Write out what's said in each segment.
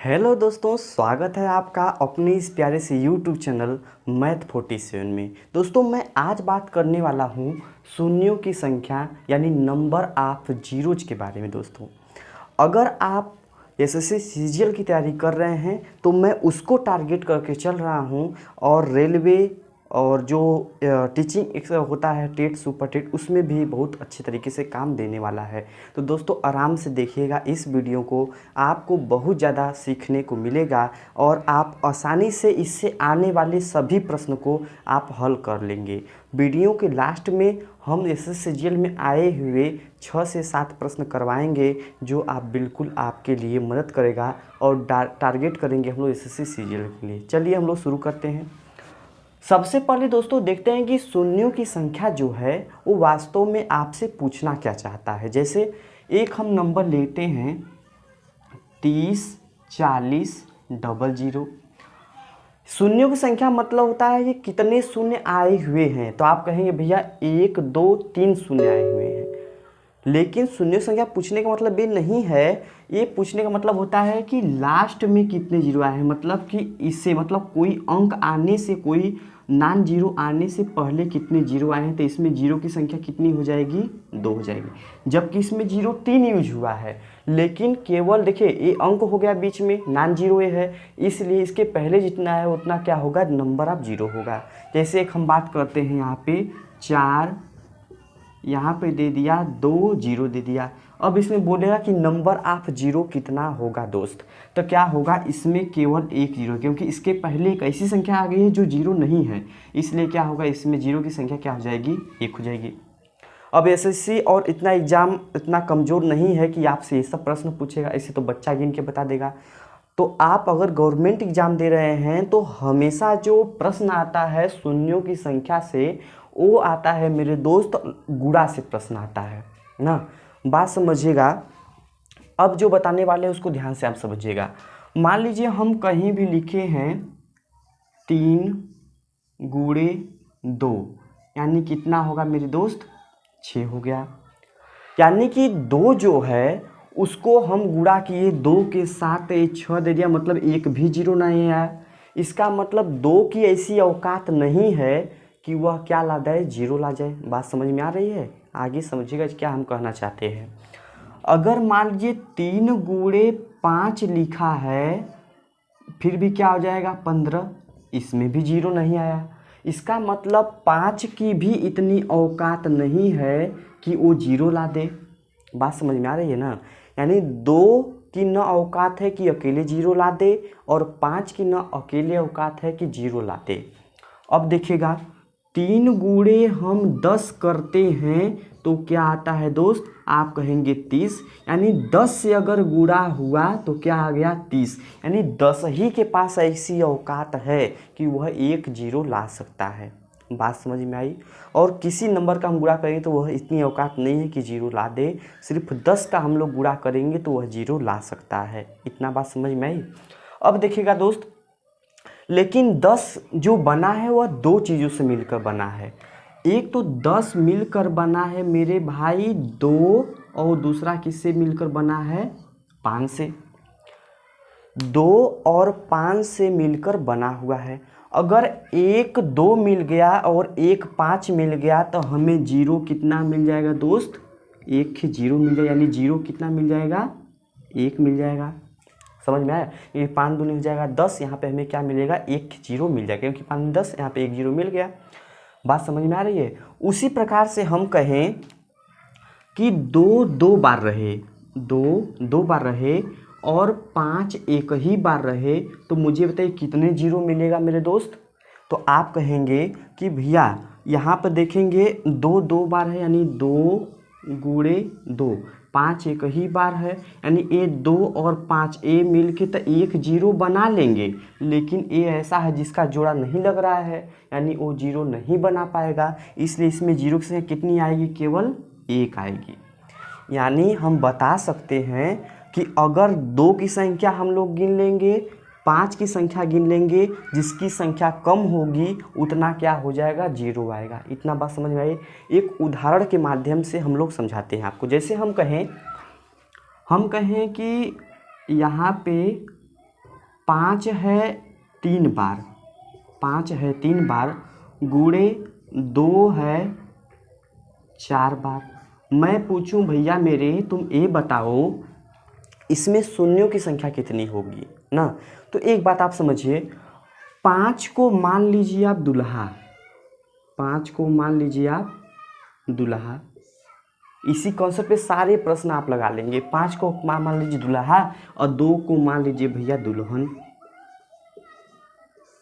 Hello दोस्तों, स्वागत है आपका अपने इस प्यारे से यूट्यूब चैनल मैथ 47 में। दोस्तों, मैं आज बात करने वाला हूँ शून्यों की संख्या यानी नंबर ऑफ जीरोज के बारे में। दोस्तों, अगर आप एसएससी सीजीएल की तैयारी कर रहे हैं तो मैं उसको टारगेट करके चल रहा हूँ, और रेलवे और जो टीचिंग होता है टेट सुपर टेट, उसमें भी बहुत अच्छे तरीके से काम देने वाला है। तो दोस्तों, आराम से देखिएगा इस वीडियो को, आपको बहुत ज़्यादा सीखने को मिलेगा और आप आसानी से इससे आने वाले सभी प्रश्न को आप हल कर लेंगे। वीडियो के लास्ट में हम एसएससी सीजीएल में आए हुए 6 से 7 प्रश्न करवाएंगे जो आप बिल्कुल आपके लिए मदद करेगा और टारगेट करेंगे हम लोग एसएससी सीजीएल के लिए। चलिए हम लोग शुरू करते हैं। सबसे पहले दोस्तों देखते हैं कि शून्यों की संख्या जो है वो वास्तव में आपसे पूछना क्या चाहता है। जैसे एक हम नंबर लेते हैं 30, 40, 00। शून्यों की संख्या मतलब होता है कि कितने शून्य आए हुए हैं। तो आप कहेंगे भैया 1, 2, 3 शून्य आए हुए हैं, लेकिन शून्य संख्या पूछने का मतलब ये नहीं है। ये पूछने का मतलब होता है कि लास्ट में कितने जीरो आए हैं, मतलब कि इससे मतलब कोई अंक आने से, कोई नॉन जीरो आने से पहले कितने जीरो आए हैं। तो इसमें जीरो की संख्या कितनी हो जाएगी? 2 हो जाएगी, जबकि इसमें जीरो 3 यूज हुआ है। लेकिन केवल देखिए ये अंक हो गया बीच में, नॉन जीरो है, इसलिए इसके पहले जितना है उतना क्या होगा? नंबर ऑफ जीरो होगा। जैसे एक हम बात करते हैं यहाँ पे 4, यहाँ पे दे दिया 2 जीरो दे दिया। अब इसमें बोलेगा कि नंबर ऑफ जीरो कितना होगा दोस्त। तो क्या होगा? इसमें केवल एक जीरो, क्योंकि इसके पहले एक ऐसी संख्या आ गई है जो जीरो नहीं है, इसलिए क्या होगा? इसमें जीरो की संख्या क्या हो जाएगी? 1 हो जाएगी। अब एसएससी और इतना एग्जाम इतना कमज़ोर नहीं है कि आपसे ये सब प्रश्न पूछेगा, ऐसे तो बच्चा गिन के बता देगा। तो आप अगर गवर्नमेंट एग्ज़ाम दे रहे हैं तो हमेशा जो प्रश्न आता है शून्यों की संख्या से, वो आता है मेरे दोस्त गुणा से प्रश्न आता है ना। बात समझिएगा। अब जो बताने वाले हैं उसको ध्यान से आप समझिएगा। मान लीजिए हम कहीं भी लिखे हैं 3 गुणे 2, यानी कितना होगा मेरे दोस्त? 6 हो गया। यानी कि 2 जो है उसको हम गुणा किए 2 के साथ, 6 दे दिया, मतलब एक भी जीरो नहीं आया। इसका मतलब 2 की ऐसी औकात नहीं है कि वह क्या ला जाए? जीरो ला जाए। बात समझ में आ रही है? आगे समझिएगा क्या हम कहना चाहते हैं। अगर मान लीजिए 3 गुणे 5 लिखा है, फिर भी क्या हो जाएगा? 15। इसमें भी जीरो नहीं आया। इसका मतलब 5 की भी इतनी औकात नहीं है कि वो जीरो ला दे। बात समझ में आ रही है ना? यानी 2 की न औकात है कि अकेले जीरो ला दे, और 5 की न अकेले औकात है कि जीरो ला दे। अब देखिएगा 3 गुणे हम 10 करते हैं तो क्या आता है दोस्त? आप कहेंगे 30, यानी 10 से अगर गुणा हुआ तो क्या आ गया? 30। यानी 10 ही के पास ऐसी औकात है कि वह एक जीरो ला सकता है। बात समझ में आई? और किसी नंबर का हम गुणा करेंगे तो वह इतनी औकात नहीं है कि जीरो ला दे। सिर्फ 10 का हम लोग गुणा करेंगे तो वह जीरो ला सकता है। इतना बात समझ में आई? अब देखिएगा दोस्त, लेकिन 10 जो बना है वह 2 चीज़ों से मिलकर बना है। एक तो 10 मिलकर बना है मेरे भाई 2, और दूसरा किससे मिलकर बना है? 5 से। 2 और 5 से मिलकर बना हुआ है। अगर एक 2 मिल गया और एक 5 मिल गया तो हमें जीरो कितना मिल जाएगा दोस्त? एक ही जीरो मिल जाएगा। यानी जीरो कितना मिल जाएगा? 1 मिल जाएगा। समझ में आया? ये 5 दूनी हो जाएगा 10, यहाँ पे हमें क्या मिलेगा? एक जीरो मिल जाएगा, क्योंकि 5 10, यहाँ पे एक जीरो मिल गया। बात समझ में आ रही है? उसी प्रकार से हम कहें कि 2 2 बार रहे, 2 2 बार रहे और 5 एक ही बार रहे, तो मुझे बताइए कितने जीरो मिलेगा मेरे दोस्त? तो आप कहेंगे कि भैया यहाँ पर देखेंगे 2 2 बार है, यानी 2 गुणे 2, 5 एक ही बार है, यानी ये 2 और 5 ए मिल के तो एक जीरो बना लेंगे। लेकिन ये ऐसा है जिसका जोड़ा नहीं लग रहा है, यानी वो जीरो नहीं बना पाएगा। इसलिए इसमें जीरो की संख्या कितनी आएगी? केवल 1 आएगी। यानी हम बता सकते हैं कि अगर 2 की संख्या हम लोग गिन लेंगे, 5 की संख्या गिन लेंगे, जिसकी संख्या कम होगी उतना क्या हो जाएगा? जीरो आएगा। इतना बात समझ में आई? एक उदाहरण के माध्यम से हम लोग समझाते हैं आपको। जैसे हम कहें कि यहाँ पे 5 है 3 बार, 5 है 3 बार, गुणे 2 है 4 बार। मैं पूछूं भैया मेरे, तुम ये बताओ इसमें शून्यों की संख्या कितनी होगी ना। तो एक बात आप समझिए, 5 को मान लीजिए आप दूल्हा, 5 को मान लीजिए आप दूल्हा, इसी कॉन्सेप्ट पे सारे प्रश्न आप लगा लेंगे। 5 को मान लीजिए दूल्हा और 2 को मान लीजिए भैया दुल्हन,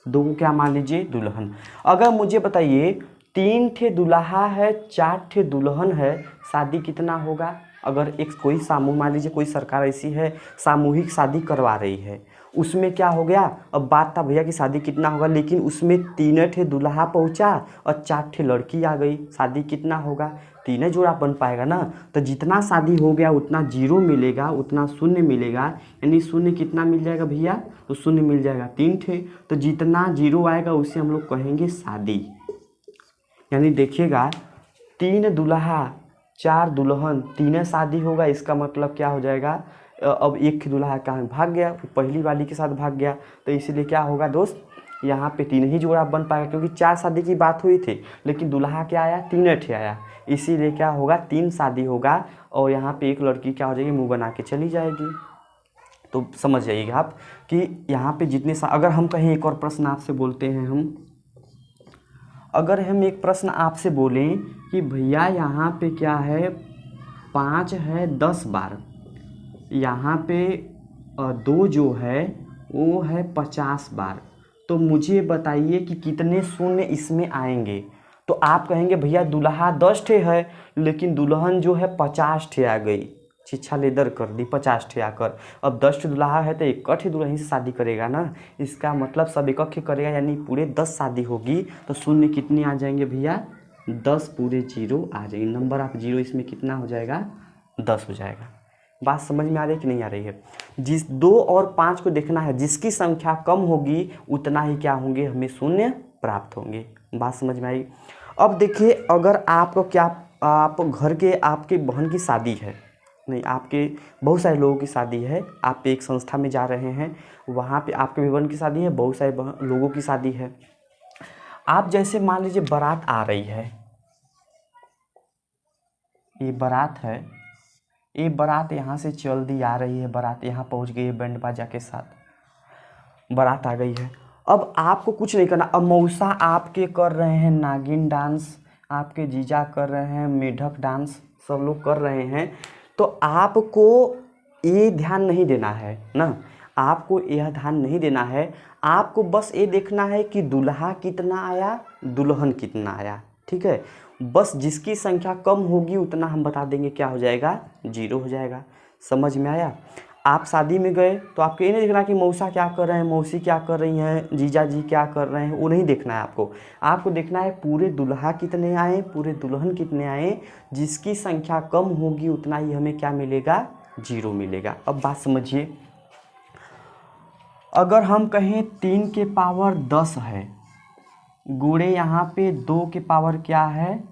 2 को क्या मान लीजिए दुल्हन। अगर मुझे बताइए 3 ठे दूल्हा है 4 ठे दुल्हन है, शादी कितना होगा। अगर एक कोई समूह, मान लीजिए कोई सरकार ऐसी है सामूहिक शादी करवा रही है, उसमें क्या हो गया, अब बात था भैया कि शादी कितना होगा, लेकिन उसमें 3 ठे दूल्हा पहुंचा और 4 ठे लड़की आ गई, शादी कितना होगा, 3 जोड़ा बन पाएगा ना। तो जितना शादी हो गया उतना जीरो मिलेगा, उतना शून्य मिलेगा, यानी शून्य कितना मिल जाएगा भैया, तो शून्य मिल जाएगा 3 ठे। तो जितना जीरो आएगा उसे हम लोग कहेंगे शादी। यानी देखिएगा 3 दूल्हा 4 दुल्हन, 3 शादी होगा, इसका मतलब क्या हो जाएगा, अब एक दूल्हा कहाँ भाग गया, पहली वाली के साथ भाग गया, तो इसीलिए क्या होगा दोस्त, यहाँ पे 3 ही जोड़ा बन पाएगा, क्योंकि 4 शादी की बात हुई थी लेकिन दूल्हा क्या आया, 3 ठे आया, इसीलिए क्या होगा 3 शादी होगा। और यहाँ पे एक लड़की क्या हो जाएगी, मुँह बना के चली जाएगी। तो समझ जाइएगा आप कि यहाँ पे जितने अगर हम कहें एक और प्रश्न आपसे बोलते हैं हम, अगर हम एक प्रश्न आपसे बोलें कि भैया यहाँ पे क्या है, 5 है 10 बार, यहाँ पे 2 जो है वो है 50 बार, तो मुझे बताइए कि कितने शून्य इसमें आएंगे। तो आप कहेंगे भैया दूल्हा 10 ठे है लेकिन दुल्हन जो है 50 ठे आ गई, शिक्षा लेदर कर दी 50 ठे आकर। अब 10 ठे दूल्हा है तो एक ठे दुल्हन से शादी करेगा ना, इसका मतलब सब एक करेगा, यानी पूरे 10 शादी होगी। तो शून्य कितने आ जाएंगे भैया, 10 पूरे जीरो आ जाएंगे। नंबर ऑफ जीरो इसमें कितना हो जाएगा, 10 हो जाएगा। बात समझ में आ रही है कि नहीं आ रही है। जिस 2 और 5 को देखना है, जिसकी संख्या कम होगी उतना ही क्या होंगे, हमें शून्य प्राप्त होंगे। बात समझ में आई। अब देखिए, अगर आपको क्या, आप घर के आपके बहन की शादी है, नहीं आपके बहुत सारे लोगों की शादी है, आप एक संस्था में जा रहे हैं, वहाँ पे आपके बहन की शादी है, बहुत सारे लोगों की शादी है। आप जैसे मान लीजिए बारात आ रही है, ये बारात है, ये बारात यहाँ से चल दी आ रही है, बारात यहाँ पहुँच गई है, बैंड बाजा के साथ बारात आ गई है। अब आपको कुछ नहीं करना, अब मौसा आपके कर रहे हैं नागिन डांस, आपके जीजा कर रहे हैं मेढक डांस, सब लोग कर रहे हैं। तो आपको ये ध्यान नहीं देना है ना, आपको यह ध्यान नहीं देना है, आपको बस ये देखना है कि दूल्हा कितना आया, दुल्हन कितना आया, ठीक है। बस जिसकी संख्या कम होगी उतना हम बता देंगे क्या हो जाएगा, जीरो हो जाएगा। समझ में आया। आप शादी में गए तो आपको ये नहीं देखना कि मौसा क्या कर रहे हैं, मौसी क्या कर रही हैं, जीजा जी क्या कर रहे हैं, वो नहीं देखना है आपको। आपको देखना है पूरे दूल्हा कितने आए, पूरे दुल्हन कितने आए, जिसकी संख्या कम होगी उतना ही हमें क्या मिलेगा, जीरो मिलेगा। अब बात समझिए, अगर हम कहें 3 के पावर 10 है, गुणे यहाँ पे 2 के पावर क्या है,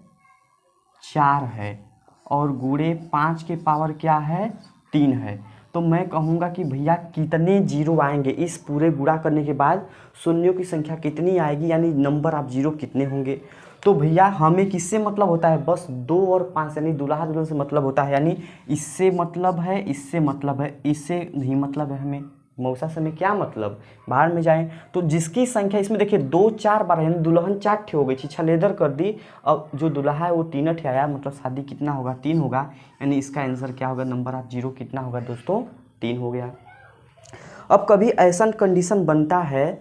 4 है, और गुणे 5 के पावर क्या है, 3 है, तो मैं कहूँगा कि भैया कितने जीरो आएंगे, इस पूरे गुणा करने के बाद शून्यों की संख्या कितनी आएगी, यानी नंबर ऑफ जीरो कितने होंगे। तो भैया हमें किससे मतलब होता है, बस 2 और 5 यानी दूल्हा दुल्हन से मतलब होता है, यानी इससे मतलब है, इससे मतलब है, इससे नहीं मतलब है हमें, मौसा से हमें क्या मतलब, बाहर में जाएं। तो जिसकी संख्या इसमें देखिए 2 4 बार यानी दुल्हन 4 ठे हो गई, छीछा लेदर कर दी। अब जो दूल्हा है वो 3 ठे आया, मतलब शादी कितना होगा, 3 होगा, यानी इसका आंसर क्या होगा, नंबर ऑफ जीरो कितना होगा दोस्तों, 3 हो गया। अब कभी ऐसा कंडीशन बनता है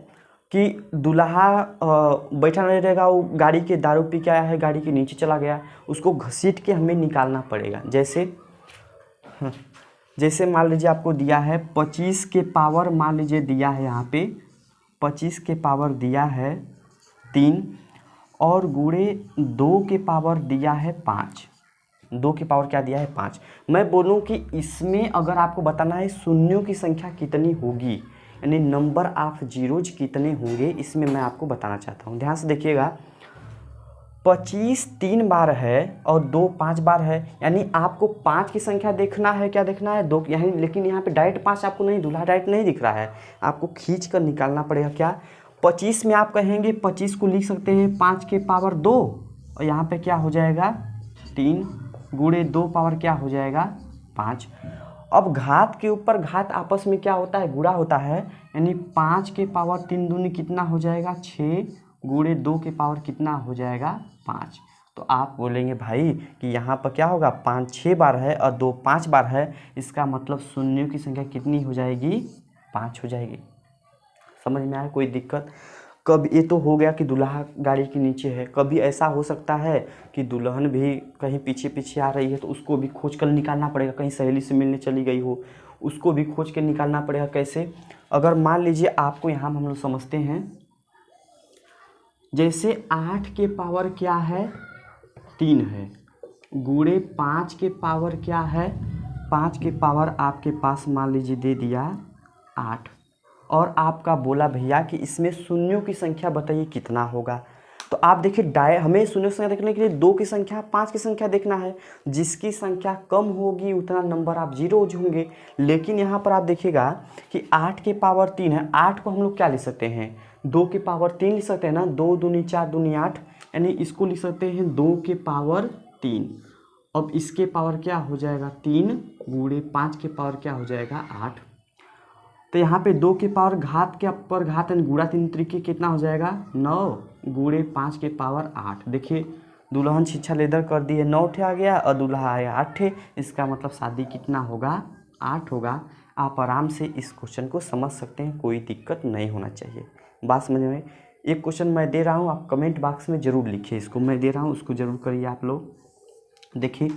कि दूल्हा बैठा नहीं रहेगा, वो गाड़ी के दारू पी के आया है, गाड़ी के नीचे चला गया, उसको घसीट के हमें निकालना पड़ेगा। जैसे मान लीजिए आपको दिया है 25 के पावर, मान लीजिए दिया है यहाँ पे 25 के पावर दिया है 3 और गुणे 2 के पावर दिया है 5, 2 के पावर क्या दिया है 5। मैं बोलूँ कि इसमें अगर आपको बताना है शून्यों की संख्या कितनी होगी, यानी नंबर ऑफ जीरोज कितने होंगे, इसमें मैं आपको बताना चाहता हूँ। ध्यान से देखिएगा, 25 3 बार है और 2 5 बार है, यानी आपको 5 की संख्या देखना है, क्या देखना है 2, यानी लेकिन यहाँ पे डायरेक्ट 5 आपको नहीं, दूल्हा डायरेक्ट नहीं दिख रहा है, आपको खींच कर निकालना पड़ेगा। क्या 25 में आप कहेंगे 25 को लिख सकते हैं 5 के पावर 2 और यहाँ पे क्या हो जाएगा 3 गुणे 2 पावर क्या हो जाएगा 5। अब घात के ऊपर घात आपस में क्या होता है, गुणा होता है, यानी 5 के पावर 3 दूनी कितना हो जाएगा 6 गुणे 2 के पावर कितना हो जाएगा 5। तो आप बोलेंगे भाई कि यहाँ पर क्या होगा 5 6 बार है और 2 5 बार है, इसका मतलब शून्यों की संख्या कितनी हो जाएगी 5 हो जाएगी। समझ में आया कोई दिक्कत? कब ये तो हो गया कि दूल्हा गाड़ी के नीचे है, कभी ऐसा हो सकता है कि दुल्हन भी कहीं पीछे पीछे आ रही है तो उसको भी खोज कर निकालना पड़ेगा, कहीं सहेली से मिलने चली गई हो उसको भी खोज के निकालना पड़ेगा। कैसे? अगर मान लीजिए आपको यहाँ हम लोग समझते हैं, जैसे 8 के पावर क्या है 3 है, गुणे 5 के पावर क्या है, 5 के पावर आपके पास मान लीजिए दे दिया 8, और आपका बोला भैया कि इसमें शून्यों की संख्या बताइए कितना होगा। तो आप देखिए हमें शून्यों की संख्या देखने के लिए 2 की संख्या 5 की संख्या देखना है, जिसकी संख्या कम होगी उतना नंबर आप जीरो होंगे। लेकिन यहाँ पर आप देखिएगा कि 8 के पावर 3 है, 8 को हम लोग क्या लिख सकते हैं 2 के पावर 3 लिख सकते हैं ना, 2 दूनी 4 दूनी 8, यानी इसको लिख सकते हैं 2 के पावर 3। अब इसके पावर क्या हो जाएगा 3 गुणे 5 के पावर क्या हो जाएगा 8। तो यहाँ पे 2 के पावर घात के ऊपर घात यानी गुणा 3 तरीके कितना हो जाएगा 9 गुणे 5 के पावर 8। देखिए दुल्हन शिक्षा लेदर कर दी है 9 ठे आ गया और दूल्हा आया 8 ठे, इसका मतलब शादी कितना होगा 8 होगा। आप आराम से इस क्वेश्चन को समझ सकते हैं, कोई दिक्कत नहीं होना चाहिए। बात समझ में? एक क्वेश्चन मैं दे रहा हूँ, आप कमेंट बॉक्स में ज़रूर लिखिए, इसको मैं दे रहा हूँ उसको ज़रूर करिए आप लोग। देखिए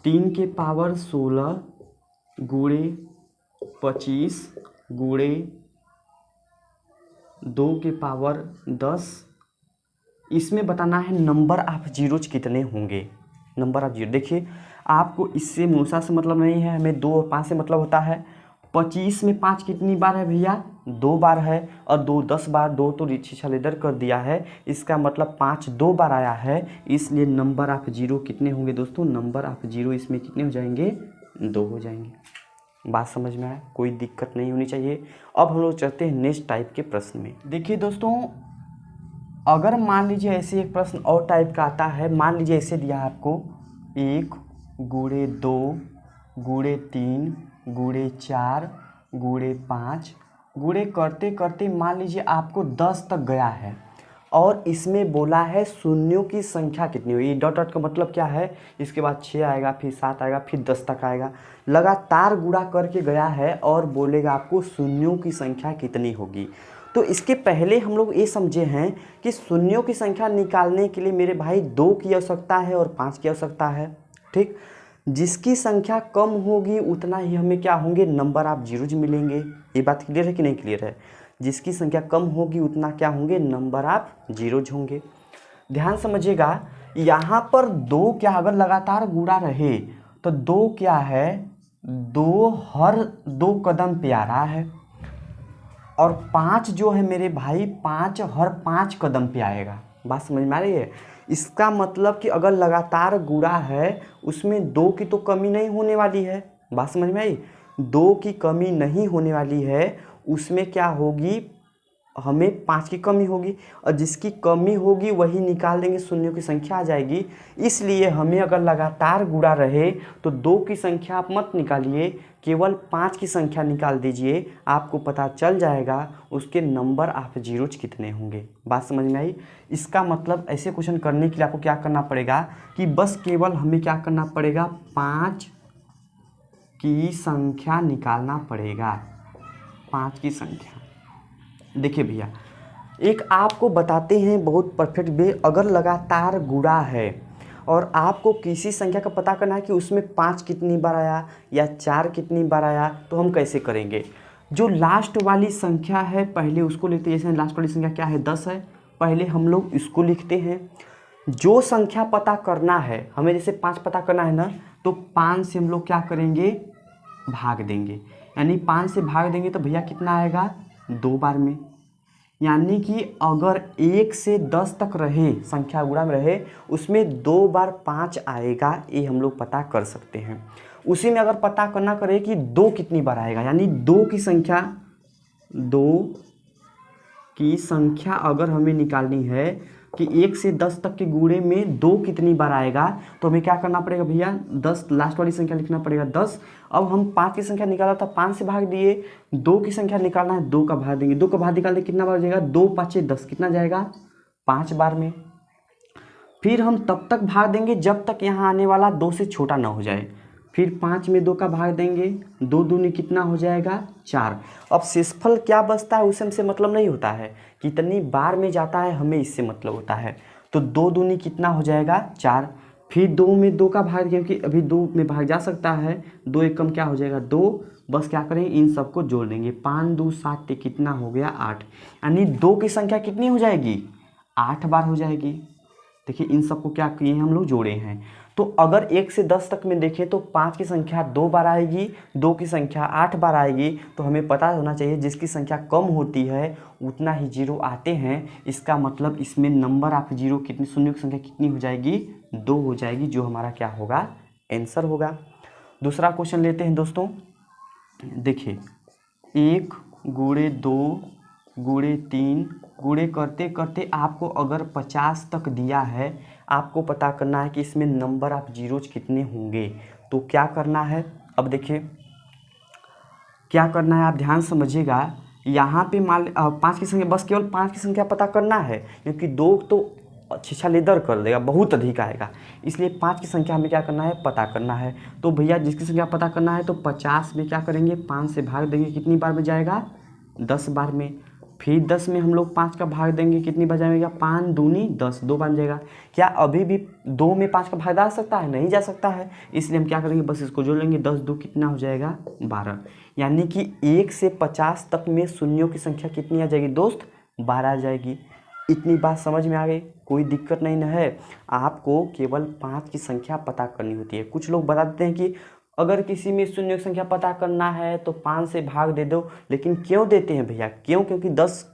3 के पावर 16 गुणे 25 गुणे 2 के पावर 10, इसमें बताना है नंबर ऑफ जीरोज कितने होंगे। नंबर ऑफ जीरो देखिए आपको इससे मूसा से मतलब नहीं है, हमें 2 और 5 से मतलब होता है। 25 में 5 कितनी बार है भैया 2 बार है, और 2 10 बार, 2 तो रिची छलेदर कर दिया है, इसका मतलब 5 2 बार आया है, इसलिए नंबर ऑफ जीरो कितने होंगे दोस्तों, नंबर ऑफ जीरो इसमें कितने हो जाएंगे 2 हो जाएंगे। बात समझ में आया, कोई दिक्कत नहीं होनी चाहिए। अब हम लोग चलते हैं नेक्स्ट टाइप के प्रश्न में। देखिए दोस्तों अगर मान लीजिए ऐसे एक प्रश्न और टाइप का आता है, मान लीजिए ऐसे दिया है आपको 1 गुणे 2 गुणे 3 गुणे 4 गुणे 5 गुणे करते करते मान लीजिए आपको 10 तक गया है, और इसमें बोला है शून्यों की संख्या कितनी हुई। डॉट डॉट का मतलब क्या है, इसके बाद 6 आएगा, फिर 7 आएगा, फिर 10 तक आएगा, लगातार गुणा करके गया है और बोलेगा आपको शून्यों की संख्या कितनी होगी। तो इसके पहले हम लोग ये समझे हैं कि शून्यों की संख्या निकालने के लिए मेरे भाई 2 की आवश्यकता है और 5 की आवश्यकता है। ठीक, जिसकी संख्या कम होगी उतना ही हमें क्या होंगे नंबर ऑफ जीरोज मिलेंगे। ये बात क्लियर है कि नहीं क्लियर है? जिसकी संख्या कम होगी उतना क्या होंगे नंबर ऑफ जीरोज होंगे। ध्यान समझिएगा यहाँ पर 2 क्या अगर लगातार गुणा रहे तो 2 क्या है 2 हर 2 कदम पे आ रहा है, और 5 जो है मेरे भाई 5 हर 5 कदम पे आएगा। बात समझ में आ रही है? इसका मतलब कि अगर लगातार गुणा है उसमें 2 की तो कमी नहीं होने वाली है। बात समझ में आई? 2 की कमी नहीं होने वाली है, उसमें क्या होगी हमें 5 की कमी होगी, और जिसकी कमी होगी वही निकाल देंगे, शून्यों की संख्या आ जाएगी। इसलिए हमें अगर लगातार गुणा रहे तो 2 की संख्या आप मत निकालिए, केवल 5 की संख्या निकाल दीजिए, आपको पता चल जाएगा उसके नंबर ऑफ जीरोज कितने होंगे। बात समझ में आई? इसका मतलब ऐसे क्वेश्चन करने के लिए आपको क्या करना पड़ेगा कि बस केवल हमें क्या करना पड़ेगा 5 की संख्या निकालना पड़ेगा। 5 की संख्या देखिए भैया एक आपको बताते हैं बहुत परफेक्ट वे, अगर लगातार गुणा है और आपको किसी संख्या का पता करना है कि उसमें 5 कितनी बार आया या 4 कितनी बार आया, तो हम कैसे करेंगे। जो लास्ट वाली संख्या है पहले उसको लिखते हैं, जैसे लास्ट वाली संख्या क्या है 10 है, पहले हम लोग इसको लिखते हैं। जो संख्या पता करना है हमें, जैसे 5 पता करना है ना, तो 5 से हम लोग क्या करेंगे भाग देंगे, यानी 5 से भाग देंगे तो भैया कितना आएगा 2 बार में। यानी कि अगर 1 से 10 तक रहे, संख्या गुणा में रहे, उसमें 2 बार 5 आएगा, ये हम लोग पता कर सकते हैं। उसी में अगर पता करना करे कि 2 कितनी बार आएगा, यानी 2 की संख्या अगर हमें निकालनी है कि 1 से 10 तक के गुणे में 2 कितनी बार आएगा, तो हमें क्या करना पड़ेगा भैया, 10 लास्ट वाली संख्या लिखना पड़ेगा 10। अब हम 5 की संख्या निकाला था, 5 से भाग दिए, 2 की संख्या निकालना है, 2 का भाग देंगे, 2 का भाग निकालने कितना बार हो जाएगा, 2 5 10, कितना जाएगा 5 बार में। फिर हम तब तक भाग देंगे जब तक यहाँ आने वाला 2 से छोटा ना हो जाए, फिर 5 में 2 का भाग देंगे, 2 दूनी कितना हो जाएगा 4। अब शेषफल क्या बचता है उससे हमसे मतलब नहीं होता है, कितनी बार में जाता है हमें इससे मतलब होता है। तो 2 दूनी कितना हो जाएगा 4, फिर 2 में 2 का भाग, क्योंकि अभी 2 में भाग जा सकता है, 2 एक कम क्या हो जाएगा 2, बस क्या करें इन सबको जोड़ देंगे, 5 2 7 कितना हो गया 8, यानी 2 की संख्या कितनी हो जाएगी 8 बार हो जाएगी। देखिए इन सबको क्या किए हैं हम लोग, जोड़े हैं। तो अगर 1 से 10 तक में देखें तो 5 की संख्या 2 बार आएगी, 2 की संख्या 8 बार आएगी। तो हमें पता होना चाहिए जिसकी संख्या कम होती है उतना ही जीरो आते हैं। इसका मतलब इसमें नंबर ऑफ जीरो कितनी, शून्य की संख्या कितनी हो जाएगी 2 हो जाएगी, जो हमारा क्या होगा आंसर होगा। दूसरा क्वेश्चन लेते हैं दोस्तों। देखिए 1 गुणे 2 गुणे 3 गुणे करते करते आपको अगर 50 तक दिया है, आपको पता करना है कि इसमें नंबर ऑफ जीरोज कितने होंगे। तो क्या करना है, अब देखिए क्या करना है, आप ध्यान समझिएगा। यहाँ पे मान 5 की संख्या, बस केवल 5 की संख्या पता करना है, क्योंकि 2 तो छिछा लेदर कर देगा, बहुत अधिक आएगा, इसलिए 5 की संख्या हमें क्या करना है पता करना है। तो भैया जिसकी संख्या पता करना है तो 50 में क्या करेंगे 5 से भाग देंगे, कितनी बार में जाएगा 10 बार में। फिर 10 में हम लोग 5 का भाग देंगे, कितनी बार जाएगा 5 दूनी 10, 2 बार जाएगा। क्या अभी भी 2 में 5 का भाग जा सकता है, नहीं जा सकता है, इसलिए हम क्या करेंगे बस इसको जोड़ लेंगे, 10 2 कितना हो जाएगा 12। यानी कि 1 से 50 तक में शून्यों की संख्या कितनी आ जाएगी दोस्त 12 आ जाएगी। इतनी बात समझ में आ गई, कोई दिक्कत नहीं ना है। आपको केवल 5 की संख्या पता करनी होती है। कुछ लोग बता देते हैं कि अगर किसी में शून्य की संख्या पता करना है तो 5 से भाग दे दो, लेकिन क्यों देते हैं भैया, क्यों, क्योंकि 10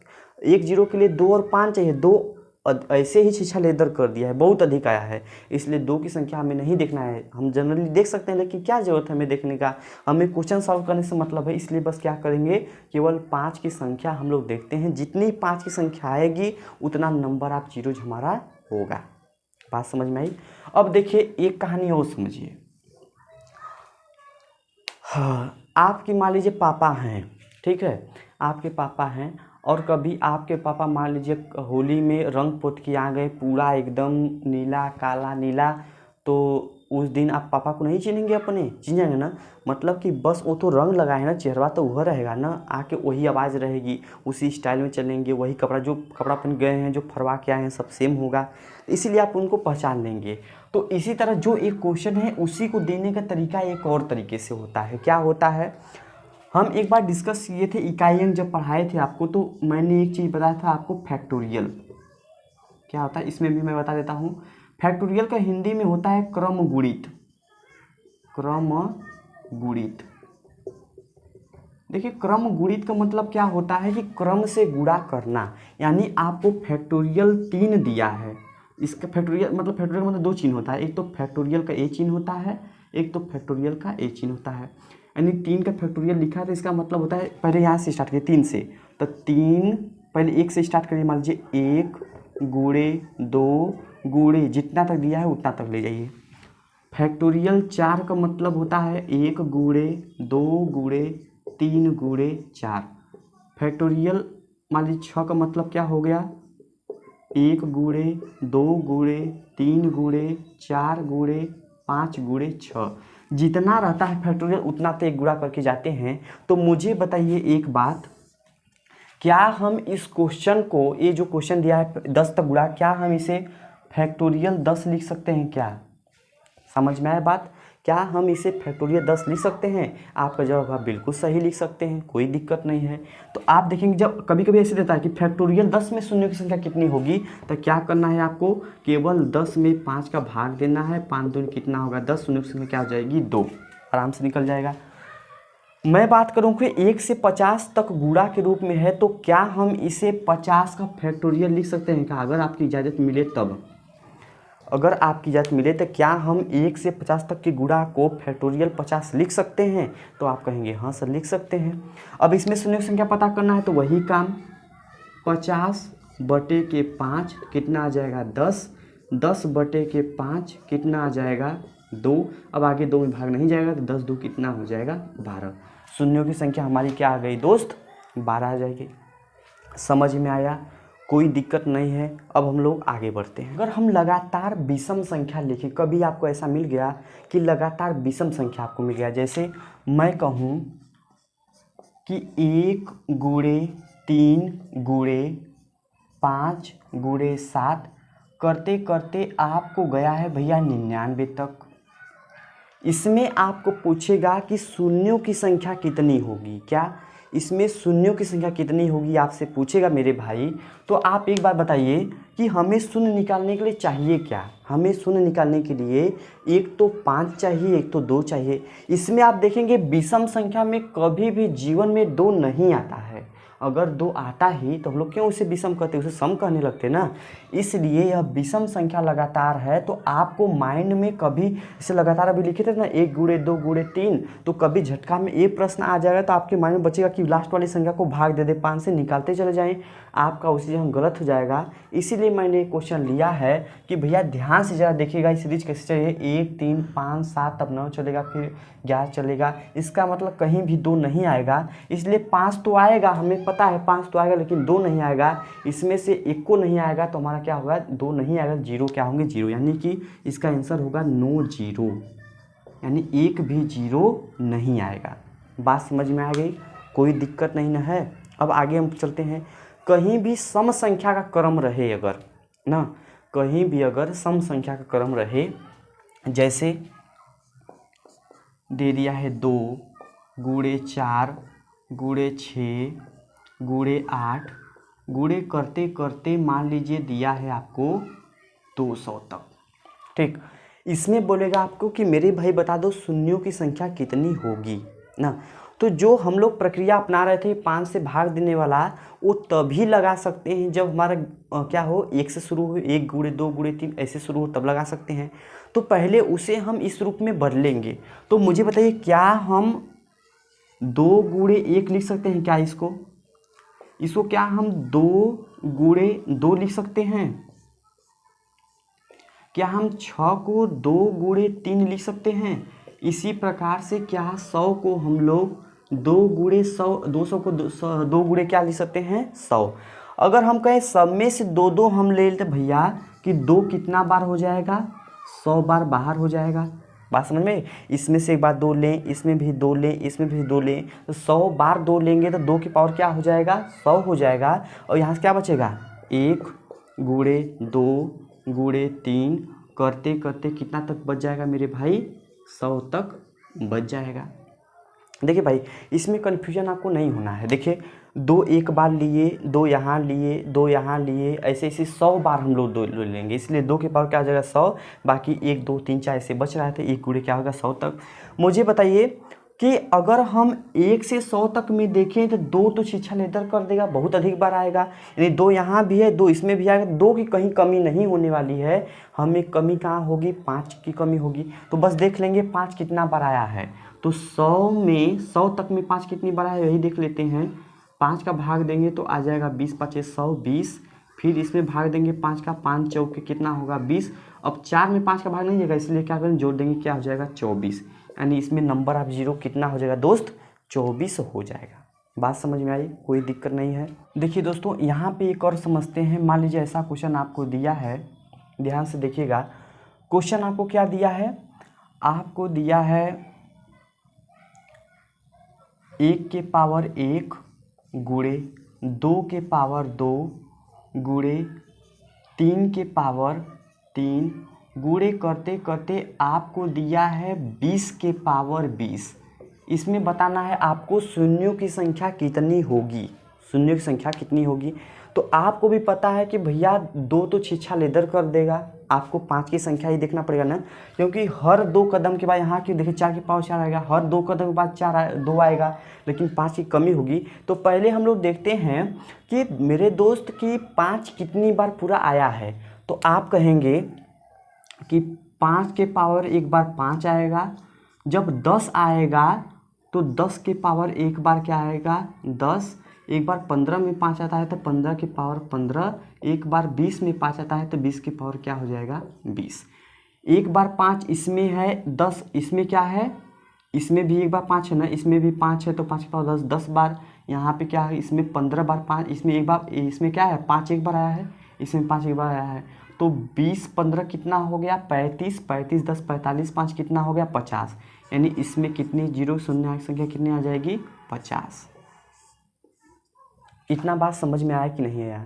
एक जीरो के लिए 2 और 5 चाहिए, 2 ऐसे ही छीछा लेदर कर दिया है, बहुत अधिक आया है, इसलिए 2 की संख्या हमें नहीं देखना है। हम जनरली देख सकते हैं, लेकिन क्या जरूरत है हमें देखने का, हमें क्वेश्चन सॉल्व करने से मतलब है। इसलिए बस क्या करेंगे, केवल 5 की संख्या हम लोग देखते हैं, जितनी 5 की संख्या आएगी उतना नंबर ऑफ जीरोज हमारा होगा। बात समझ में आई। अब देखिए एक कहानी और समझिए। हाँ, आपके मान लीजिए पापा हैं, ठीक है, आपके पापा हैं, और कभी आपके पापा मान लीजिए होली में रंग पोत के आ गए, पूरा एकदम नीला काला नीला, तो उस दिन आप पापा को नहीं चिनेंगे, अपने चिनेंगे ना, मतलब कि बस वो तो रंग लगा है ना, चेहरा तो वह रहेगा ना, आके वही आवाज़ रहेगी, उसी स्टाइल में चलेंगे, वही कपड़ा जो कपड़ा पहन गए हैं, जो फरवा के आए हैं, सब सेम होगा, इसीलिए आप उनको पहचान लेंगे। तो इसी तरह जो एक क्वेश्चन है उसी को देने का तरीका एक और तरीके से होता है। क्या होता है, हम एक बार डिस्कस किए थे इकाई अंक जब पढ़ाए थे आपको, तो मैंने एक चीज़ बताया था आपको, फैक्टोरियल क्या होता है, इसमें भी मैं बता देता हूँ। फैक्टोरियल का हिंदी में होता है क्रम गुणित। क्रम गुणित, देखिए क्रम गुणित का मतलब क्या होता है कि क्रम से गुणा करना, यानी आपको फैक्टोरियल 3 दिया है, इसका फैक्टोरियल मतलब 2 चिन्ह होता है, एक तो फैक्टोरियल का ए चिन्ह होता है, एक तो फैक्टोरियल का ए चिन्ह होता है। यानी 3 का फैक्टोरियल लिखा है तो इसका मतलब होता है, पहले यहाँ से स्टार्ट करिए 3 से, तो 3 पहले 1 से स्टार्ट करिए, मान लीजिए 1 गुणे 2 गुणे जितना तक दिया है उतना तक ले जाइए। फैक्टोरियल 4 का मतलब होता है 1 गुणे 2 गुणे 3 गुणे 4। फैक्टोरियल मान लीजिए 6 का मतलब क्या हो गया, 1 गुणे 2 गुणे 3 गुणे 4 गुणे 5 गुणे 6, जितना रहता है फैक्टोरियल उतना तो एक गुणा करके जाते हैं। तो मुझे बताइए एक बात, क्या हम इस क्वेश्चन को, ये जो क्वेश्चन दिया है 10 तक गुणा, क्या हम इसे फैक्टोरियल 10 लिख सकते हैं क्या? समझ में आया बात, क्या हम इसे फैक्टोरियल 10 लिख सकते हैं? आपका जवाब आप बिल्कुल सही लिख सकते हैं, कोई दिक्कत नहीं है। तो आप देखेंगे जब कभी कभी ऐसे देता है कि फैक्टोरियल 10 में शून्य की संख्या कितनी होगी, तो क्या करना है आपको, केवल 10 में 5 का भाग देना है, 5 दूनी कितना होगा 10, शून्य की संख्या क्या हो जाएगी 2, आराम से निकल जाएगा। मैं बात करूं कि 1 से 50 तक गुणा के रूप में है, तो क्या हम इसे 50 का फैक्टोरियल लिख सकते हैं क्या? अगर आपकी इजाज़त मिले तब, अगर आपकी इजाज़त मिले तो क्या हम 1 से 50 तक की गुणा को फैक्टोरियल 50 लिख सकते हैं? तो आप कहेंगे हाँ सर लिख सकते हैं। अब इसमें शून्य की संख्या पता करना है, तो वही काम 50/5 कितना आ जाएगा 10, 10/5 कितना आ जाएगा 2। अब आगे 2 में भाग नहीं जाएगा, तो 10 2 कितना हो जाएगा 12। शून्यों की संख्या हमारी क्या आ गई दोस्त? 12 आ जाएगी। समझ में आया? कोई दिक्कत नहीं है। अब हम लोग आगे बढ़ते हैं। अगर हम लगातार विषम संख्या लिखें, कभी आपको ऐसा मिल गया कि लगातार विषम संख्या आपको मिल गया, जैसे मैं कहूँ कि 1 गुणे 3 गुणे 5 गुणे 7 करते करते आपको गया है भैया 99 तक। इसमें आपको पूछेगा कि शून्यों की संख्या कितनी होगी। क्या इसमें शून्यों की संख्या कितनी होगी आपसे पूछेगा मेरे भाई। तो आप एक बार बताइए कि हमें शून्य निकालने के लिए चाहिए क्या? हमें शून्य निकालने के लिए एक तो 5 चाहिए, एक तो 2 चाहिए। इसमें आप देखेंगे विषम संख्या में कभी भी जीवन में 2 नहीं आता है। अगर 2 आता ही तो हम लोग क्यों उसे विषम कहते, उसे सम कहने लगते ना। इसलिए यह विषम संख्या लगातार है, तो आपको माइंड में कभी इसे लगातार अभी लिखे थे ना 1 गुणे 2 गुणे 3, तो कभी झटका में ये प्रश्न आ जाएगा तो आपके माइंड में बचेगा कि लास्ट वाली संख्या को भाग दे दे 5 से, निकालते चले जाएं, आपका उसी जगह गलत हो जाएगा। इसीलिए मैंने क्वेश्चन लिया है कि भैया ध्यान से ज़रा देखिएगा इस सीरीज कैसे चाहिए। 1 3 5 7 तब 9 चलेगा, फिर 11 चलेगा। इसका मतलब कहीं भी 2 नहीं आएगा, इसलिए 5 तो आएगा, हमें पता है 5 तो आएगा, लेकिन 2 नहीं आएगा। इसमें से एक को नहीं आएगा तो हमारा क्या होगा? 2 नहीं आएगा, 0 क्या होंगे? 0, यानी कि इसका आंसर होगा नो 0, यानी एक भी 0 नहीं आएगा। बात समझ में आ गई? कोई दिक्कत नहीं ना है। अब आगे हम चलते हैं। कहीं भी सम संख्या का क्रम रहे, अगर ना कहीं भी अगर सम संख्या का क्रम रहे, जैसे दे दिया है 2 गुणे 4 गुणे 6 गुणे 8 गुणे करते करते मान लीजिए दिया है आपको 200 तक। ठीक, इसमें बोलेगा आपको कि मेरे भाई बता दो शून्यों की संख्या कितनी होगी ना। तो जो हम लोग प्रक्रिया अपना रहे थे 5 से भाग देने वाला, वो तभी लगा सकते हैं जब हमारा क्या हो, 1 से शुरू हो, 1 गुणे 2 गुणे 3 ऐसे शुरू हो, तब लगा सकते हैं। तो पहले उसे हम इस रूप में बदलेंगे। तो मुझे बताइए क्या हम 2 गुणे 1 लिख सकते हैं क्या? इसको क्या हम 2 गुणे 2 लिख सकते हैं? क्या हम 6 को 2 गुणे 3 लिख सकते हैं? इसी प्रकार से क्या 100 को हम लोग 2 गुणे 100, 200 को 2 गुणे क्या लिख सकते हैं? 100। अगर हम कहें सब में से 2 2 हम ले लेते भैया कि 2 कितना बार हो जाएगा? 100 बार बाहर हो जाएगा। बात समझ में? इसमें से एक बार 2 लें, इसमें भी 2 लें, इसमें भी 2 लें, तो 100 बार 2 लेंगे तो 2 की पावर क्या हो जाएगा? 100 हो जाएगा। और यहाँ से क्या बचेगा? 1 गुणे 2 गुणे 3 करते करते कितना तक बच जाएगा मेरे भाई? 100 तक बच जाएगा। देखिए भाई इसमें कन्फ्यूजन आपको नहीं होना है। देखिए 2 एक बार लिए, 2 यहाँ लिए, 2 यहाँ लिए, ऐसे ऐसे 100 बार हम लोग 2 लेंगे, इसलिए 2 के पावर क्या हो जाएगा? 100। बाकी 1 2 3 4 ऐसे बच रहा है, 1 गुणे क्या होगा? 100 तक। मुझे बताइए कि अगर हम 1 से 100 तक में देखें तो 2 तो छीछा लेदर कर देगा, बहुत अधिक बार आएगा। यानी 2 यहाँ भी है, 2 इसमें भी आएगा, 2 की कहीं कमी नहीं होने वाली है। हमें कमी कहाँ होगी? 5 की कमी होगी। तो बस देख लेंगे 5 कितना बार आया है। तो 100 में 100 तक में 5 कितनी बार आया है यही देख लेते हैं। 5 का भाग देंगे तो आ जाएगा 20 5 100 20। फिर इसमें भाग देंगे 5 का, 5 चौके कितना होगा? 20। अब 4 में 5 का भाग नहीं जाएगा, इसलिए क्या करें? जोड़ देंगे, क्या हो जाएगा? 24। यानी इसमें नंबर ऑफ 0 कितना हो जाएगा दोस्त? 24 हो जाएगा। बात समझ में आई? कोई दिक्कत नहीं है। देखिए दोस्तों यहाँ पे एक और समझते हैं। मान लीजिए ऐसा क्वेश्चन आपको दिया है, ध्यान से देखिएगा। क्वेश्चन आपको क्या दिया है? आपको दिया है 1 के पावर 1 गुणे 2 के पावर 2 गुणे 3 के पावर 3 गुणे करते करते आपको दिया है 20 के पावर 20। इसमें बताना है आपको शून्यों की संख्या कितनी होगी। शून्यों की संख्या कितनी होगी? तो आपको भी पता है कि भैया 2 तो छीछा लेदर कर देगा, आपको 5 की संख्या ही देखना पड़ेगा ना, क्योंकि हर 2 कदम के बाद यहाँ की देखिए 4 की पावर 4 आएगा, हर 2 कदम के बाद 2 आएगा, लेकिन 5 की कमी होगी। तो पहले हम लोग देखते हैं कि मेरे दोस्त की 5 कितनी बार पूरा आया है। तो आप कहेंगे कि 5 के पावर एक बार 5 आएगा, जब 10 आएगा तो 10 के पावर एक बार क्या आएगा 10, एक बार 15 में 5 आता है तो 15 की पावर 15, एक बार 20 में 5 आता है तो 20 की पावर क्या हो जाएगा 20। एक बार 5 इसमें है 10, इसमें क्या है, इसमें भी एक बार 5 है ना, इसमें भी 5 है तो 5 की पावर 10, 10 बार यहाँ पे क्या है, इसमें 15 बार 5, इसमें एक बार, इसमें क्या है 5 एक बार आया है, इसमें 5 एक बार आया है, तो 20 15 कितना हो गया 35, 35 10 45, 5 कितना हो गया 50, यानी इसमें कितनी जीरो शून्य संख्या कितनी आ जाएगी 50। इतना बात समझ में आया कि नहीं आया?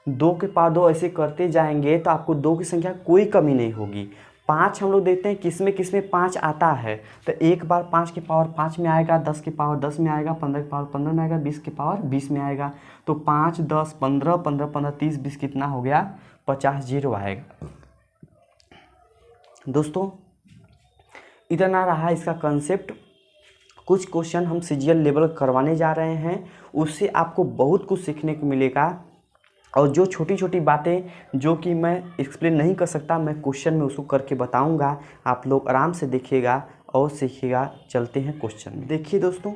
2 के पावर 2 ऐसे करते जाएंगे तो आपको 2 की संख्या कोई कमी नहीं होगी। 5 हम लोग देखते हैं किसमें किसमें 5 आता है, तो एक बार 5 की पावर 5 में आएगा, 10 की पावर 10 में आएगा, 15 की पावर 15 में आएगा, 20 की पावर 20 में आएगा। तो 5 10 15 15 15 30 20 कितना हो गया 50 जीरो आएगा। दोस्तों इतना रहा इसका कंसेप्ट। कुछ क्वेश्चन हम सीजीएल लेवल करवाने जा रहे हैं, उससे आपको बहुत कुछ सीखने को मिलेगा। और जो छोटी छोटी बातें जो कि मैं एक्सप्लेन नहीं कर सकता, मैं क्वेश्चन में उसको करके बताऊंगा, आप लोग आराम से देखिएगा और सीखिएगा। चलते हैं क्वेश्चन में। देखिए दोस्तों,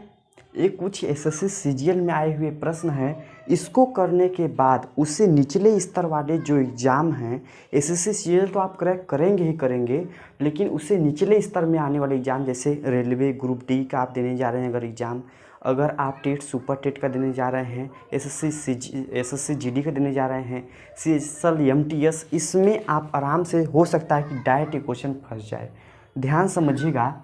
ये कुछ एसएससी सीजीएल में आए हुए प्रश्न हैं। इसको करने के बाद उससे निचले स्तर वाले जो एग्ज़ाम हैं, एसएससी सीजीएल तो आप क्रैक करेंगे ही करेंगे, लेकिन उससे निचले स्तर में आने वाले एग्ज़ाम जैसे रेलवे ग्रुप डी का आप देने जा रहे हैं अगर एग्ज़ाम, अगर आप टेट सुपर टेट का देने जा रहे हैं, एसएससी जीडी का देने जा रहे हैं, सीएसएल एमटीएस, इसमें आप आराम से हो सकता है कि डायरेक्ट क्वेश्चन फंस जाए। ध्यान समझिएगा,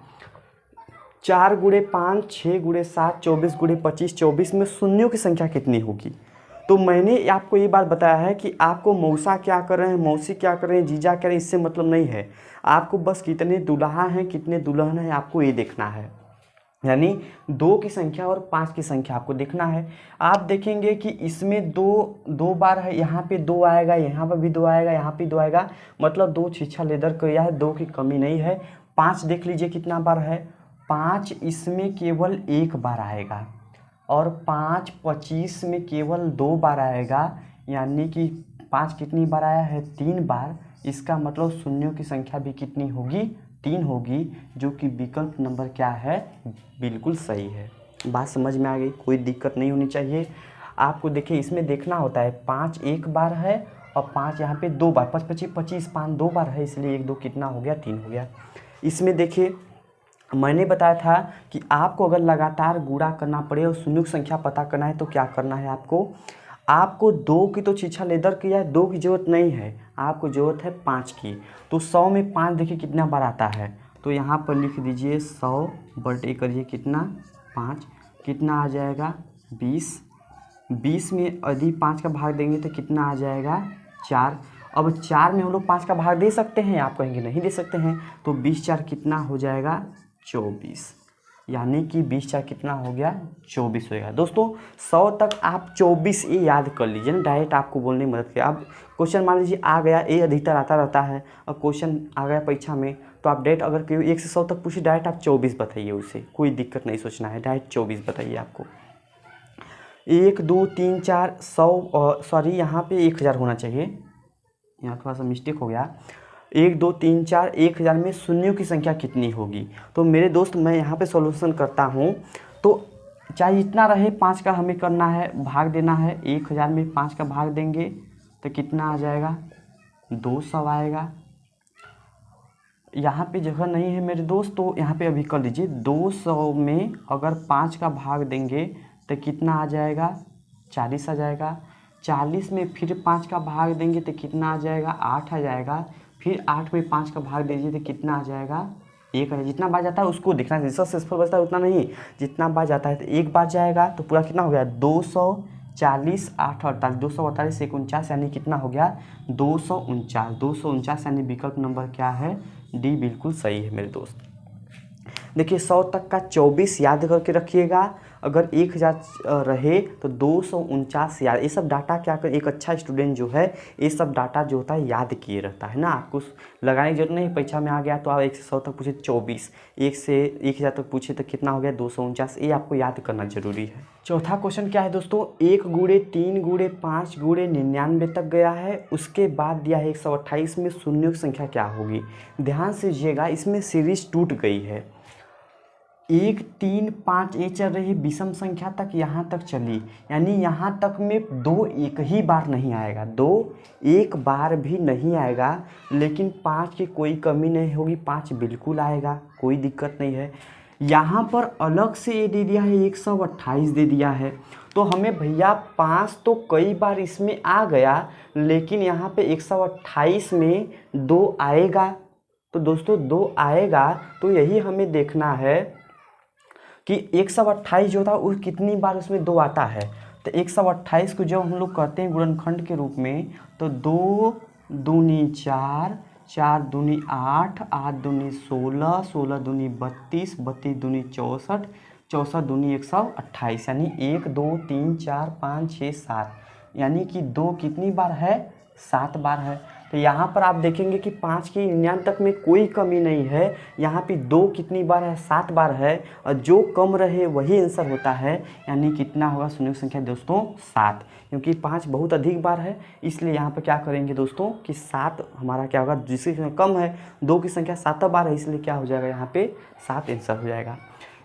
4 गुणे 5 6 गुणे 7 24 गुणे 25, 24 में शून्यों की संख्या कितनी होगी? तो मैंने आपको ये बात बताया है कि आपको मौसा क्या कर रहे हैं, मौसी क्या कर रहे हैं, जीजा क्या रहे हैं, इससे मतलब नहीं है। आपको बस कितने दुल्हा हैं कितने दुल्हन हैं आपको ये देखना है, यानी 2 की संख्या और 5 की संख्या आपको देखना है। आप देखेंगे कि इसमें 2 बार है, यहाँ पे 2 आएगा, यहाँ पर भी 2 आएगा, यहाँ पे 2 आएगा, मतलब 2 छीछा लेदर किया है, 2 की कमी नहीं है। 5 देख लीजिए कितना बार है, 5 इसमें केवल 1 बार आएगा, और 5 25 में केवल 2 बार आएगा, यानी कि 5 कितनी बार आया है 3 बार। इसका मतलब शून्यों की संख्या भी कितनी होगी 3 होगी, जो कि विकल्प नंबर क्या है बिल्कुल सही है। बात समझ में आ गई, कोई दिक्कत नहीं होनी चाहिए। आपको देखिए इसमें देखना होता है 5 एक बार है और 5 यहाँ पे 2 बार, 5 25 25 5 2 बार है, इसलिए 1 2 कितना हो गया 3 हो गया। इसमें देखिए मैंने बताया था कि आपको अगर लगातार गुणा करना पड़े और शून्य की संख्या पता करना है तो क्या करना है आपको 2 की तो छीछा लेदर किया है, 2 की ज़रूरत नहीं है, आपको ज़रूरत है 5 की। तो 100 में 5 देखिए कितना बार आता है, तो यहाँ पर लिख दीजिए 100 बटे करिए कितना 5, कितना आ जाएगा 20। 20 में यदि 5 का भाग देंगे तो कितना आ जाएगा 4। अब 4 में हम लोग 5 का भाग दे सकते हैं, आप कहेंगे नहीं दे सकते हैं, तो 20 4 कितना हो जाएगा 24, यानी कि 20 4 कितना हो गया 24 होएगा। दोस्तों 100 तक आप 24 ये याद कर लीजिए ना, डायरेक्ट आपको बोलने में मदद किया। अब क्वेश्चन मान लीजिए आ गया, ये अधिकतर आता रहता है, और क्वेश्चन आ गया परीक्षा में, तो आप डायरेक्ट अगर कोई 1 से 100 तक पूछे डायरेक्ट आप 24 बताइए, उसे कोई दिक्कत नहीं सोचना है, डायरेक्ट 24 बताइए आपको। 1 2 3 4 100, सॉरी यहाँ पे 1000 होना चाहिए, यहाँ थोड़ा सा मिस्टेक हो गया। 1 2 3 4 1000 में शून्यों की संख्या कितनी होगी? तो मेरे दोस्त मैं यहाँ पे सॉल्यूशन करता हूँ, तो चाहे इतना रहे 5 का हमें करना है, भाग देना है। 1000 में 5 का भाग देंगे तो कितना आ जाएगा 200 आएगा। यहाँ पे जगह नहीं है मेरे दोस्त, तो यहाँ पे अभी कर लीजिए 200 में अगर 5 का भाग देंगे तो कितना आ जाएगा 40 आ जाएगा। 40 में फिर 5 का भाग देंगे तो कितना आ जाएगा 8 आ जाएगा। फिर 8 में 5 का भाग दीजिए तो कितना आ जाएगा 1 है। जितना बार जाता है उसको देखना है, जिसका सक्सेसफुल बचता है उतना नहीं, जितना बार जाता है। तो 1 बार जाएगा तो पूरा कितना हो गया 240 8 48 248 49, यानी कितना हो गया 249। 249 यानी विकल्प नंबर क्या है डी बिल्कुल सही है मेरे दोस्त। देखिए 100 तक का 24 याद करके रखिएगा, अगर 1000 रहे तो 249,000। ये सब डाटा क्या कर, एक अच्छा स्टूडेंट जो है ये सब डाटा जो होता है याद किए रहता है ना, आपको लगाने की जरूरत नहीं। परीक्षा में आ गया तो आप 1 से 100 तक पूछे 24, 1 से 1000 तक पूछे तो कितना हो गया 249, ये आपको याद करना जरूरी है। चौथा क्वेश्चन क्या है दोस्तों, 1 गुणे 3 गुणे 5 गुणे 99 तक गया है, उसके बाद दिया है 128 में शून्यों की संख्या क्या होगी। ध्यान से दीजिएगा, इसमें सीरीज टूट गई है। 1 3 5 ये चल रही है विषम संख्या तक, यहाँ तक चली, यानी यहाँ तक में 2 एक ही बार नहीं आएगा, 2 एक बार भी नहीं आएगा। लेकिन 5 की कोई कमी नहीं होगी, 5 बिल्कुल आएगा, कोई दिक्कत नहीं है। यहाँ पर अलग से ये दे दिया है 128 दे दिया है, तो हमें भैया 5 तो कई बार इसमें आ गया, लेकिन यहाँ पे 128 में 2 आएगा। तो दोस्तों 2 आएगा, तो यही हमें देखना है कि 128 जो था वो कितनी बार उसमें 2 आता है। तो 128 को जब हम लोग करते हैं गुणनखंड के रूप में, तो 2 दूनी 4, 4 दूनी 8, 8 दूनी 16, 16 दूनी 32, 32 दूनी 64, 64 दूनी 128, यानी 1 2 3 4 5 6 7, यानी कि 2 कितनी बार है, 7 बार है। तो यहाँ पर आप देखेंगे कि 5 की 99 तक में कोई कमी नहीं है, यहाँ पे 2 कितनी बार है, 7 बार है, और जो कम रहे वही आंसर होता है, यानी कितना होगा शून्य की संख्या दोस्तों 7, क्योंकि 5 बहुत अधिक बार है, इसलिए यहाँ पर क्या करेंगे दोस्तों कि 7 हमारा क्या होगा, जिसकी संख्या कम है 2 की संख्या 7 बार है, इसलिए क्या हो जाएगा यहाँ पे 7 आंसर हो जाएगा।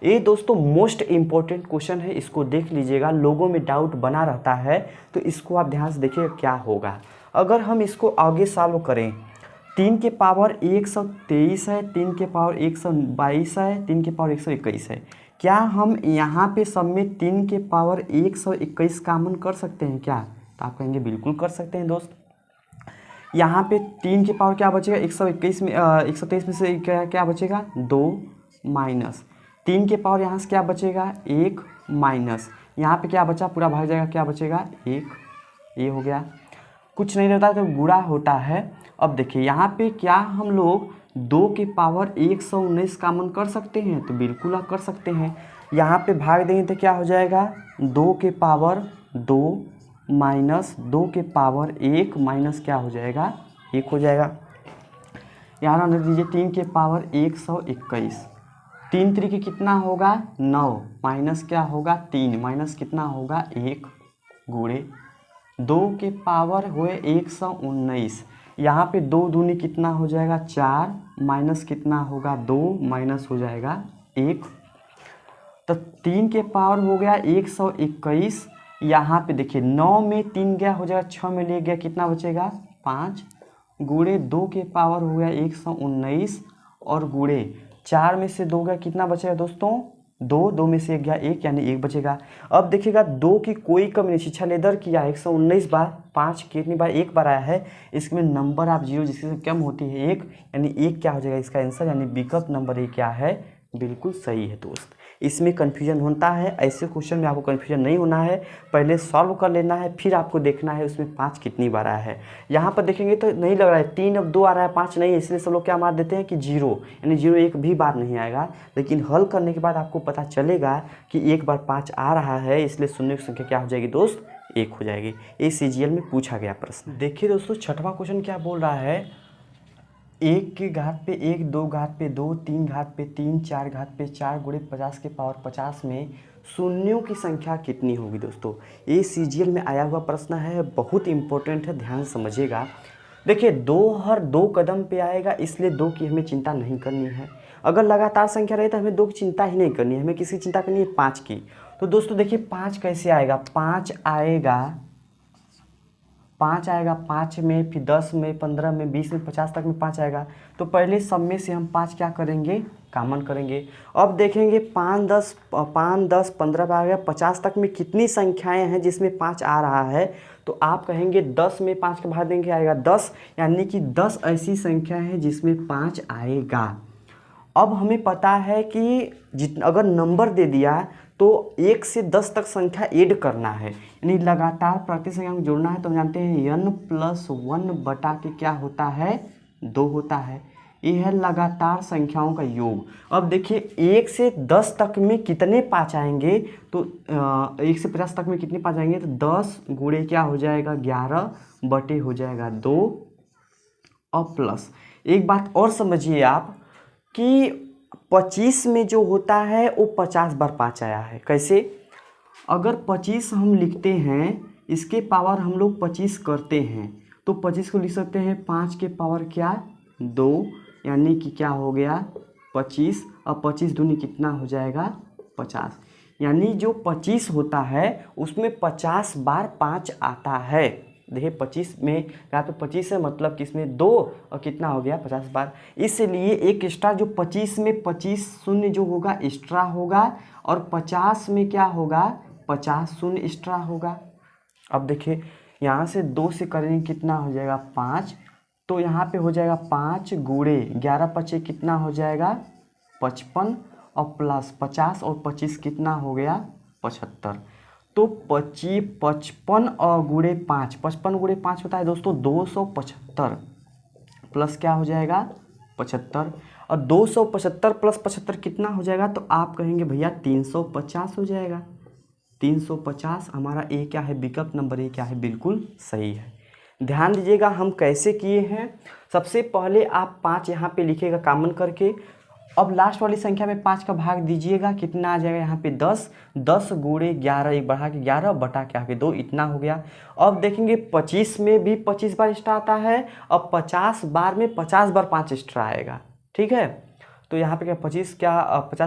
ये दोस्तों मोस्ट इम्पोर्टेंट क्वेश्चन है, इसको देख लीजिएगा, लोगों में डाउट बना रहता है, तो इसको आप ध्यान से देखिएगा क्या होगा। अगर हम इसको आगे सॉल्व करें, 3 के पावर 123 है, 3 के पावर 122 है, 3 के पावर 121 है, क्या हम यहाँ पे सब में 3 के पावर 121 कॉमन कर सकते हैं क्या? तो आप कहेंगे बिल्कुल कर सकते हैं दोस्त। यहाँ पे 3 के पावर क्या बचेगा, 121 में 123 में से क्या बचेगा 2 माइनस 3 के पावर यहाँ से क्या बचेगा 1 माइनस, यहाँ पे क्या बचा पूरा भाग जाएगा, क्या बचेगा 1, ये हो गया, कुछ नहीं रहता तो गुणा होता है। अब देखिए यहाँ पे क्या हम लोग 2 के पावर 119 कॉमन कर सकते हैं, तो बिल्कुल आप कर सकते हैं। यहाँ पे भाग देंगे तो क्या हो जाएगा 2 के पावर 2 माइनस 2 के पावर 1 माइनस क्या हो जाएगा 1 हो जाएगा। यहाँ रख दीजिए 3 के पावर 121, 3 त्रिक कितना होगा 9 माइनस क्या होगा 3 माइनस कितना होगा 1 गुणे 2 के पावर हुए 119, यहाँ पे 2 दूनी कितना हो जाएगा 4 माइनस कितना होगा 2 माइनस हो जाएगा 1, तो 3 के पावर हो गया 121। यहाँ पे देखिए 9 में 3 गया हो जाएगा, 6 में ले गया कितना बचेगा 5 गुणे 2 के पावर हो गया 119 और गुणे 4 में से 2 गया कितना बचेगा दोस्तों 2 में से 1 गया 1, यानी 1 बचेगा। अब देखिएगा 2 की कोई कमी नहीं, शिक्षा ने इधर किया 119 बार, 5 कितनी बार 1 बार आया है, इसमें नंबर आप 0 जिससे कम होती है 1, यानी 1 क्या हो जाएगा इसका आंसर, यानी विकल्प नंबर 1 क्या है बिल्कुल सही है दोस्त। इसमें कन्फ्यूजन होता है, ऐसे क्वेश्चन में आपको कन्फ्यूजन नहीं होना है, पहले सॉल्व कर लेना है, फिर आपको देखना है उसमें 5 कितनी बार आया है। यहाँ पर देखेंगे तो नहीं लग रहा है 3 अब 2 आ रहा है 5 नहीं है, इसलिए सब लोग क्या मार देते हैं कि 0, यानी 0 एक भी बार नहीं आएगा। लेकिन हल करने के बाद आपको पता चलेगा कि एक बार 5 आ रहा है, इसलिए शून्य की संख्या क्या हो जाएगी दोस्त 1 हो जाएगी। ये CGL में पूछा गया प्रश्न। देखिए दोस्तों छठवां क्वेश्चन क्या बोल रहा है, 1 की घात पे 1, 2 घात पे 2, 3 घात पे 3, 4 घात पे 4 गुणे 50 के पावर 50 में शून्यों की संख्या कितनी होगी। दोस्तों ये CGL में आया हुआ प्रश्न है, बहुत इंपॉर्टेंट है, ध्यान समझिएगा। देखिए 2 हर 2 कदम पे आएगा, इसलिए 2 की हमें चिंता नहीं करनी है। अगर लगातार संख्या रहे तो हमें 2 की चिंता ही नहीं करनी है, हमें किसी चिंता करनी है 5 की। तो दोस्तों देखिए 5 कैसे आएगा, 5 आएगा 5 में, फिर 10 में, 15 में, 20 में, 50 तक में 5 आएगा। तो पहले सब में से हम 5 क्या करेंगे कॉमन करेंगे। अब देखेंगे 5 10 15 आ गया, 50 तक में कितनी संख्याएं हैं जिसमें 5 आ रहा है। तो आप कहेंगे 10 में 5 का भाग देंगे आएगा 10, यानी कि 10 ऐसी संख्या है जिसमें 5 आएगा। अब हमें पता है कि अगर नंबर दे दिया तो 1 से 10 तक संख्या ऐड करना है, यानी लगातार प्रति संख्या में जोड़ना है। तो हम जानते हैं n + 1 बटा के क्या होता है 2 होता है, ये है लगातार संख्याओं का योग। अब देखिए 1 से 10 तक में कितने 5 आएंगे, तो 1 से 50 तक में कितने 5 आएंगे, तो 10 गुणे क्या हो जाएगा 11 बटे हो जाएगा 2 और प्लस। एक बात और समझिए आप कि 25 में जो होता है वो 50 बार 5 आया है। कैसे, अगर 25 हम लिखते हैं, इसके पावर हम लोग 25 करते हैं, तो 25 को लिख सकते हैं 5 के पावर क्या 2, यानी कि क्या हो गया 25, और 25 दूनी कितना हो जाएगा 50। यानी जो 25 होता है उसमें 50 बार 5 आता है। देखिए 25 में यहाँ पे 25 है, मतलब कि इसमें 2 और कितना हो गया 50 बार, इसलिए एक एक्स्ट्रा जो 25 में 25 शून्य जो होगा एक्स्ट्रा होगा, और 50 में क्या होगा 50 शून्य एक्स्ट्रा होगा। अब देखिए यहाँ से 2 से करेंगे कितना हो जाएगा 5, तो यहाँ पे हो जाएगा 5 गुणे 11 पचे कितना हो जाएगा 55, और प्लस 50 और 25 कितना हो गया 75। तो 55 और गुणे 5, 55 गुणे 5 होता है दोस्तों 275, प्लस क्या हो जाएगा 75, और 275 प्लस 75 कितना हो जाएगा, तो आप कहेंगे भैया 350 हो जाएगा। 350 हमारा ए क्या है, विकल्प नंबर ए क्या है, बिल्कुल सही है। ध्यान दीजिएगा हम कैसे किए हैं। सबसे पहले आप 5 यहाँ पे लिखिएगा कॉमन करके, अब लास्ट वाली संख्या में 5 का भाग दीजिएगा, कितना आ जाएगा यहाँ पे 10, 10 गुणे 11, एक बढ़ा के 11 बटा क्या के 2, इतना हो गया। अब देखेंगे 25 में भी 25 बार एक्स्ट्रा आता है, अब 50 बार में 50 बार 5 एक्स्ट्रा आएगा, ठीक है। तो यहाँ पे क्या 50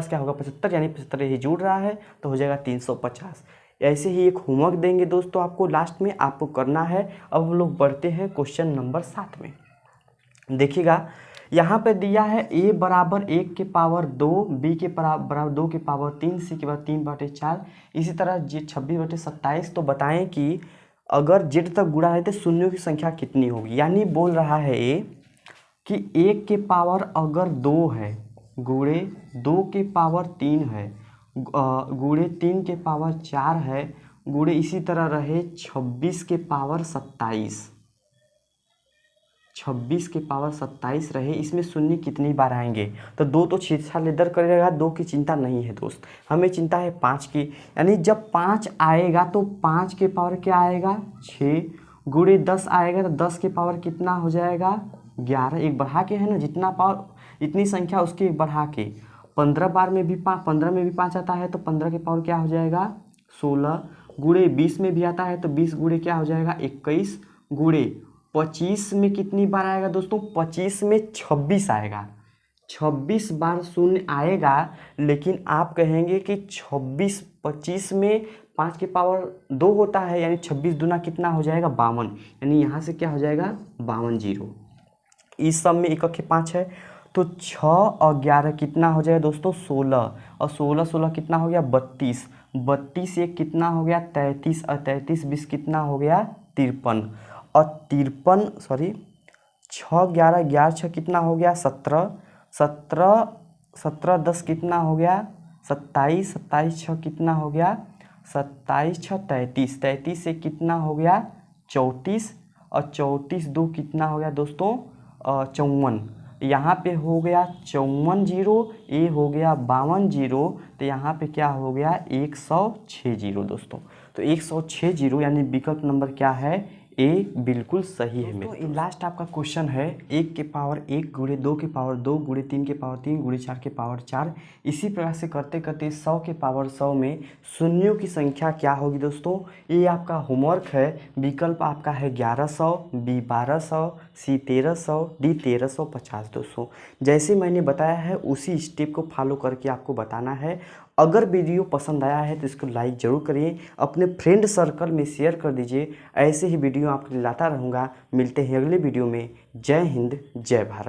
क्या होगा 75, यानी 75 ही जुड़ रहा है, तो हो जाएगा 350। ऐसे ही एक होमवर्क देंगे दोस्तों आपको, लास्ट में आपको करना है। अब हम लोग बढ़ते हैं क्वेश्चन नंबर 7 में। देखिएगा यहाँ पे दिया है a बराबर 1 के पावर 2, b के बराबर 2 के पावर 3, c के बराबर 3 बटे 4, इसी तरह 26 बटे 27। तो बताएं कि अगर z तक गुणा है तो शून्यों की संख्या कितनी होगी। यानी बोल रहा है a कि 1 के पावर अगर 2 है, गुणे 2 के पावर 3 है, गुणे 3 के पावर 4 है, गुणे इसी तरह रहे 26 के पावर 27, 26 के पावर 27 रहे, इसमें शून्य कितनी बार आएंगे। तो 2 तो छेदछाड़ लेदर करेगा, 2 की चिंता नहीं है दोस्त, हमें चिंता है 5 की। यानी जब 5 आएगा तो 5 के पावर क्या आएगा 6, गुणे 10 आएगा तो 10 के पावर कितना हो जाएगा 11, एक बढ़ा के है ना, जितना पावर इतनी संख्या उसके एक बढ़ा के। 15 बार में भी 15 में भी 5 आता है, तो 15 के पावर क्या हो जाएगा 16, गुणे 20 में भी आता है, तो 20 गुणे क्या हो जाएगा 21, गुणे 25 में कितनी बार आएगा दोस्तों, 25 में 26 आएगा। 26 बार शून्य आएगा, लेकिन आप कहेंगे कि 26 25 में 5 के पावर 2 होता है, यानी 26 दूना कितना हो जाएगा 52, यानी यहाँ से क्या हो जाएगा 52 जीरो। इस सब में 1 के 5 है, तो 6 और 11 कितना हो जाएगा दोस्तों 16, और 16 16 कितना हो गया 32, 32 एक कितना हो गया 33, और 33 20 कितना हो गया 53, और 53 6 11 11 6 कितना हो गया 17, 17 17 10 कितना हो गया 27, 27 6 कितना हो गया 27 6 33, 33 से कितना हो गया 34, और 34 2 कितना हो गया दोस्तों 54, यहाँ पे हो गया 54 जीरो, ए हो गया 52 जीरो, तो यहाँ पे क्या हो गया 106 जीरो दोस्तों। तो 106 जीरो यानी विकल्प नंबर क्या है ए, बिल्कुल सही है। तो ये लास्ट आपका क्वेश्चन है, 1 के पावर 1 गुणे 2 के पावर 2 गुणे 3 के पावर 3 गुणे 4 के पावर 4। इसी प्रकार से करते करते 100 के पावर 100 में शून्यों की संख्या क्या होगी दोस्तों, ये आपका होमवर्क है। विकल्प आपका है 1100, बी 1200, सी 1300, डी 1350 दोस्तों। जैसे मैंने बताया है उसी स्टेप को फॉलो करके आपको बताना है। अगर वीडियो पसंद आया है तो इसको लाइक ज़रूर करिए, अपने फ्रेंड सर्कल में शेयर कर दीजिए। ऐसे ही वीडियो आपके लिए लाता रहूँगा। मिलते हैं अगले वीडियो में। जय हिंद, जय भारत।